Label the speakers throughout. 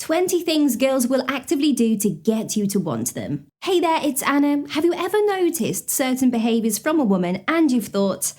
Speaker 1: 20 things girls will actively do to get you to want them. Hey there, it's Anna. Have you ever noticed certain behaviours from a woman and you've thought,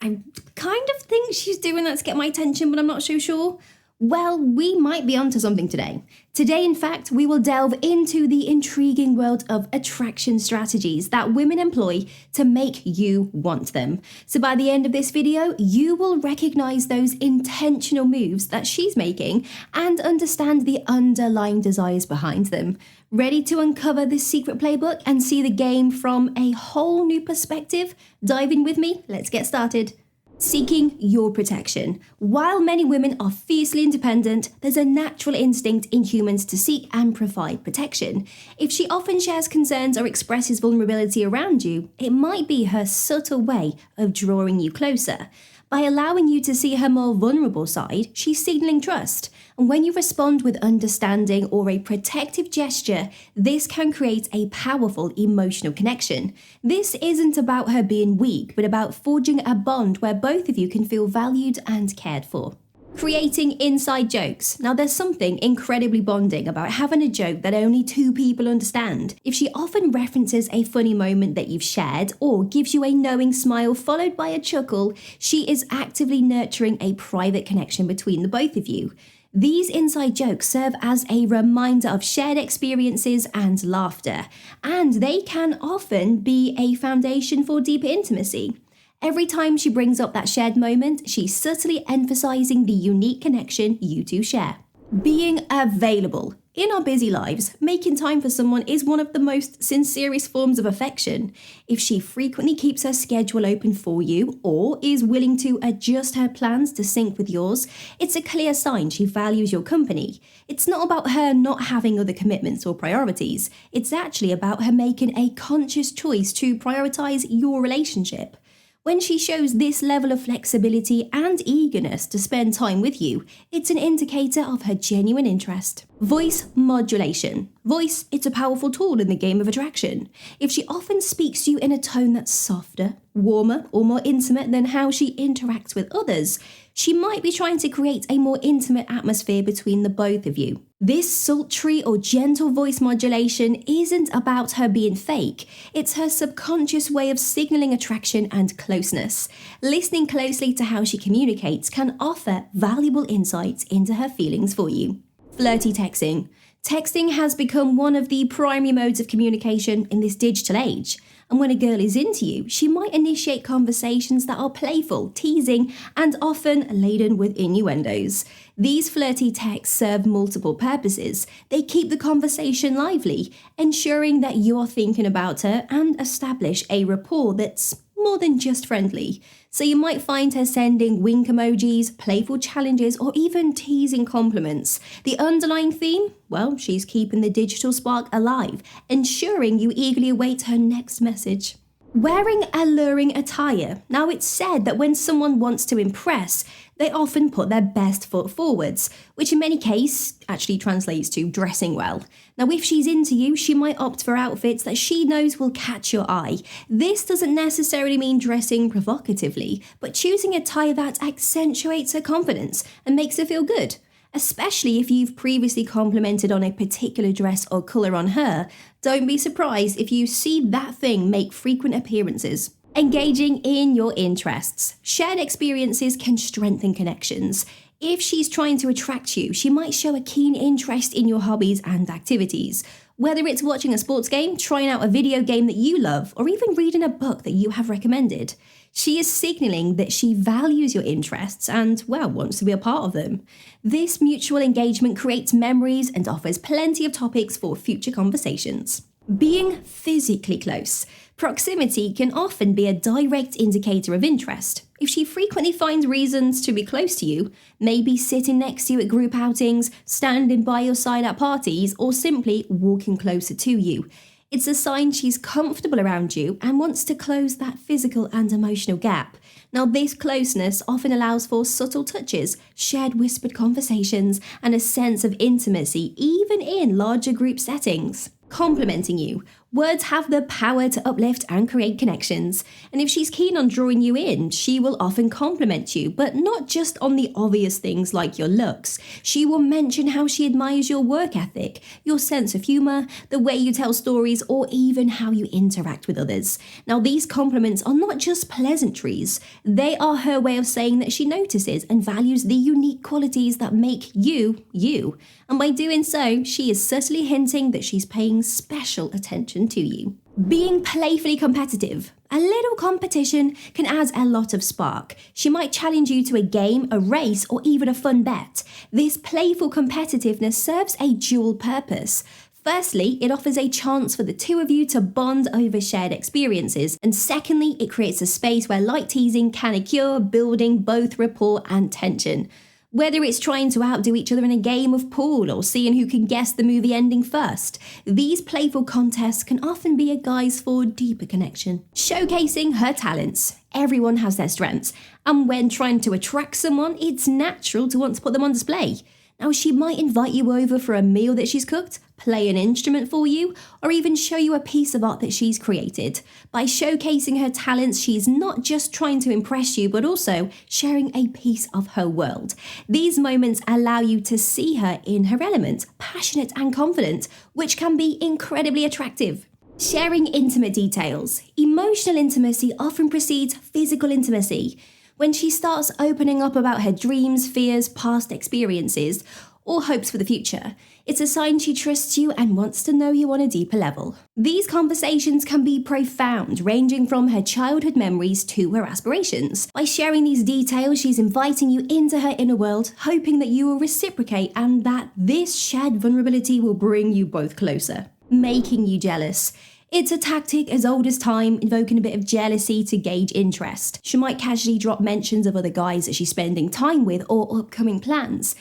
Speaker 1: I kind of think she's doing that to get my attention, but I'm not so sure? Well, we might be onto something today. Today, in fact, we will delve into the intriguing world of attraction strategies that women employ to make you want them. So by the end of this video, you will recognize those intentional moves that she's making and understand the underlying desires behind them. Ready to uncover this secret playbook and see the game from a whole new perspective? Dive in with me, let's get started. Seeking your protection. While many women are fiercely independent, there's a natural instinct in humans to seek and provide protection. If she often shares concerns or expresses vulnerability around you, it might be her subtle way of drawing you closer. By allowing you to see her more vulnerable side, she's signaling trust. And when you respond with understanding or a protective gesture, this can create a powerful emotional connection. This isn't about her being weak, but about forging a bond where both of you can feel valued and cared for. Creating inside jokes. Now there's something incredibly bonding about having a joke that only two people understand. If she often references a funny moment that you've shared or gives you a knowing smile followed by a chuckle, she is actively nurturing a private connection between the both of you. These inside jokes serve as a reminder of shared experiences and laughter, and they can often be a foundation for deeper intimacy. Every time she brings up that shared moment, she's subtly emphasizing the unique connection you two share. Being available. In our busy lives, making time for someone is one of the most sincerest forms of affection. If she frequently keeps her schedule open for you or is willing to adjust her plans to sync with yours, it's a clear sign she values your company. It's not about her not having other commitments or priorities. It's actually about her making a conscious choice to prioritize your relationship. When she shows this level of flexibility and eagerness to spend time with you, it's an indicator of her genuine interest. Voice modulation. Voice, it's a powerful tool in the game of attraction. If she often speaks to you in a tone that's softer, warmer, or more intimate than how she interacts with others, she might be trying to create a more intimate atmosphere between the both of you. This sultry or gentle voice modulation isn't about her being fake. It's her subconscious way of signaling attraction and closeness. Listening closely to how she communicates can offer valuable insights into her feelings for you. Flirty texting. Texting has become one of the primary modes of communication in this digital age. And when a girl is into you, she might initiate conversations that are playful, teasing, and often laden with innuendos. These flirty texts serve multiple purposes. They keep the conversation lively, ensuring that you are thinking about her and establish a rapport that's more than just friendly. So you might find her sending wink emojis, playful challenges, or even teasing compliments. The underlying theme? Well, she's keeping the digital spark alive, ensuring you eagerly await her next message. Wearing alluring attire. Now it's said that when someone wants to impress, they often put their best foot forwards, which in many cases actually translates to dressing well. Now if she's into you, she might opt for outfits that she knows will catch your eye. This doesn't necessarily mean dressing provocatively, but choosing attire that accentuates her confidence and makes her feel good. Especially if you've previously complimented on a particular dress or colour on her, don't be surprised if you see that thing make frequent appearances. Engaging in your interests. Shared experiences can strengthen connections. If she's trying to attract you, she might show a keen interest in your hobbies and activities. Whether it's watching a sports game, trying out a video game that you love, or even reading a book that you have recommended, she is signaling that she values your interests and, well, wants to be a part of them. This mutual engagement creates memories and offers plenty of topics for future conversations. Being physically close. Proximity can often be a direct indicator of interest. If she frequently finds reasons to be close to you, maybe sitting next to you at group outings, standing by your side at parties, or simply walking closer to you, it's a sign she's comfortable around you and wants to close that physical and emotional gap. Now, this closeness often allows for subtle touches, shared whispered conversations, and a sense of intimacy, even in larger group settings. Complimenting you. Words have the power to uplift and create connections, and if she's keen on drawing you in, she will often compliment you, but not just on the obvious things like your looks. She will mention how she admires your work ethic, your sense of humour, the way you tell stories, or even how you interact with others. Now, these compliments are not just pleasantries, they are her way of saying that she notices and values the unique qualities that make you, you. And by doing so, she is subtly hinting that she's paying special attention to you. Being playfully competitive. A little competition can add a lot of spark. She might challenge you to a game, a race, or even a fun bet. This playful competitiveness serves a dual purpose. Firstly, it offers a chance for the two of you to bond over shared experiences. And secondly, it creates a space where light teasing can occur, building both rapport and tension. Whether it's trying to outdo each other in a game of pool or seeing who can guess the movie ending first, these playful contests can often be a guise for deeper connection. Showcasing her talents. Everyone has their strengths, and when trying to attract someone, it's natural to want to put them on display. Now, she might invite you over for a meal that she's cooked, play an instrument for you, or even show you a piece of art that she's created. By showcasing her talents, she's not just trying to impress you, but also sharing a piece of her world. These moments allow you to see her in her element, passionate and confident, which can be incredibly attractive. Sharing intimate details. Emotional intimacy often precedes physical intimacy. When she starts opening up about her dreams, fears, past experiences, or hopes for the future, it's a sign she trusts you and wants to know you on a deeper level. These conversations can be profound, ranging from her childhood memories to her aspirations. By sharing these details, she's inviting you into her inner world, hoping that you will reciprocate and that this shared vulnerability will bring you both closer. Making you jealous. It's a tactic as old as time, invoking a bit of jealousy to gauge interest. She might casually drop mentions of other guys that she's spending time with or upcoming plans.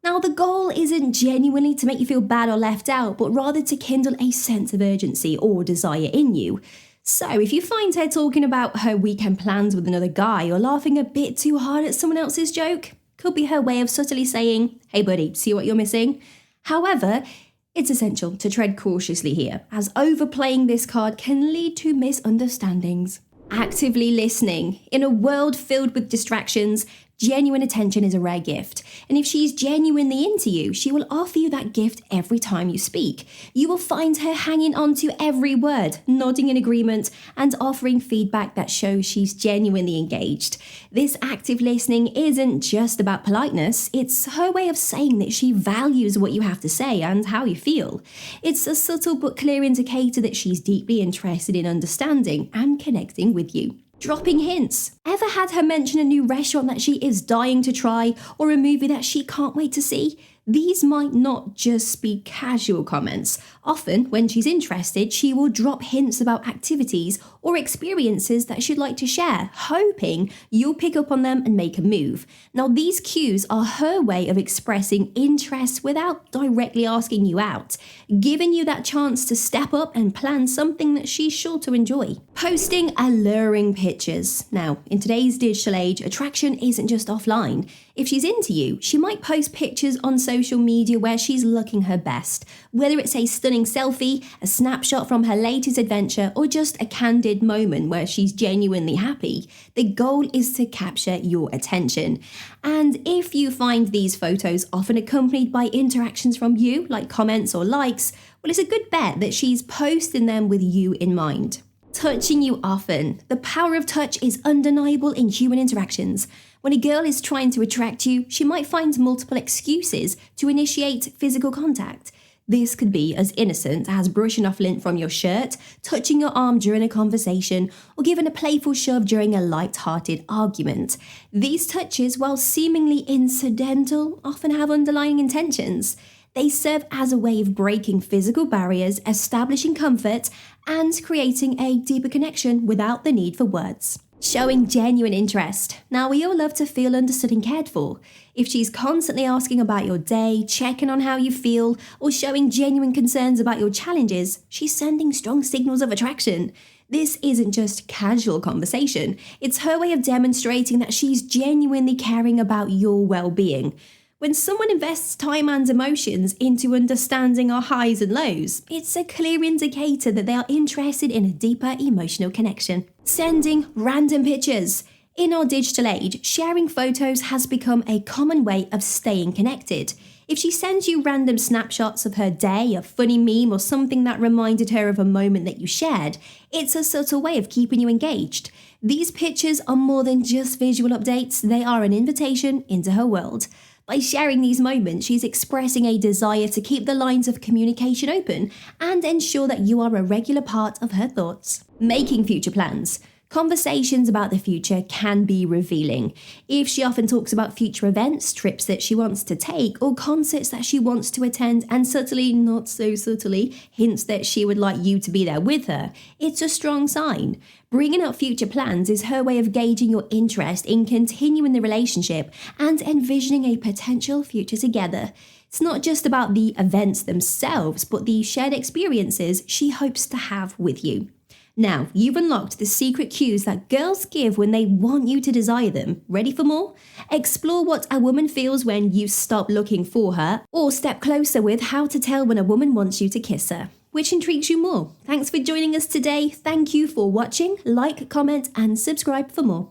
Speaker 1: Now, the goal isn't genuinely to make you feel bad or left out, but rather to kindle a sense of urgency or desire in you. So, if you find her talking about her weekend plans with another guy or laughing a bit too hard at someone else's joke, could be her way of subtly saying, "Hey buddy, see what you're missing?" However, it's essential to tread cautiously here, as overplaying this card can lead to misunderstandings. Actively listening. In a world filled with distractions, genuine attention is a rare gift. And if she's genuinely into you, she will offer you that gift every time you speak. You will find her hanging on to every word, nodding in agreement, and offering feedback that shows she's genuinely engaged. This active listening isn't just about politeness, it's her way of saying that she values what you have to say and how you feel. It's a subtle but clear indicator that she's deeply interested in understanding and connecting with you. Dropping hints. Ever had her mention a new restaurant that she is dying to try or a movie that she can't wait to see? These might not just be casual comments. Often, when she's interested, she will drop hints about activities or experiences that she'd like to share, hoping you'll pick up on them and make a move. Now, these cues are her way of expressing interest without directly asking you out, giving you that chance to step up and plan something that she's sure to enjoy. Posting alluring pictures. Now, in today's digital age, attraction isn't just offline. If she's into you, she might post pictures on social media where she's looking her best. Whether it's a stunning selfie, a snapshot from her latest adventure, or just a candid moment where she's genuinely happy, the goal is to capture your attention. And if you find these photos often accompanied by interactions from you, like comments or likes, well, it's a good bet that she's posting them with you in mind. Touching you often. The power of touch is undeniable in human interactions. When a girl is trying to attract you, she might find multiple excuses to initiate physical contact. This could be as innocent as brushing off lint from your shirt, touching your arm during a conversation, or giving a playful shove during a light-hearted argument. These touches, while seemingly incidental, often have underlying intentions. They serve as a way of breaking physical barriers, establishing comfort, and creating a deeper connection without the need for words. Showing genuine interest. Now, we all love to feel understood and cared for. If she's constantly asking about your day, checking on how you feel, or showing genuine concerns about your challenges, she's sending strong signals of attraction. This isn't just casual conversation. It's her way of demonstrating that she's genuinely caring about your well-being. When someone invests time and emotions into understanding our highs and lows, it's a clear indicator that they are interested in a deeper emotional connection. Sending random pictures. In our digital age, sharing photos has become a common way of staying connected. If she sends you random snapshots of her day, a funny meme, or something that reminded her of a moment that you shared, it's a subtle way of keeping you engaged. These pictures are more than just visual updates, they are an invitation into her world. By sharing these moments, she's expressing a desire to keep the lines of communication open and ensure that you are a regular part of her thoughts. Making future plans. Conversations about the future can be revealing. If she often talks about future events, trips that she wants to take, or concerts that she wants to attend, and subtly, not so subtly, hints that she would like you to be there with her, it's a strong sign. Bringing up future plans is her way of gauging your interest in continuing the relationship and envisioning a potential future together. It's not just about the events themselves, but the shared experiences she hopes to have with you. Now, you've unlocked the secret cues that girls give when they want you to desire them. Ready for more? Explore what a woman feels when you stop looking for her, or step closer with how to tell when a woman wants you to kiss her. Which intrigues you more? Thanks for joining us today. Thank you for watching. Like, comment, and subscribe for more.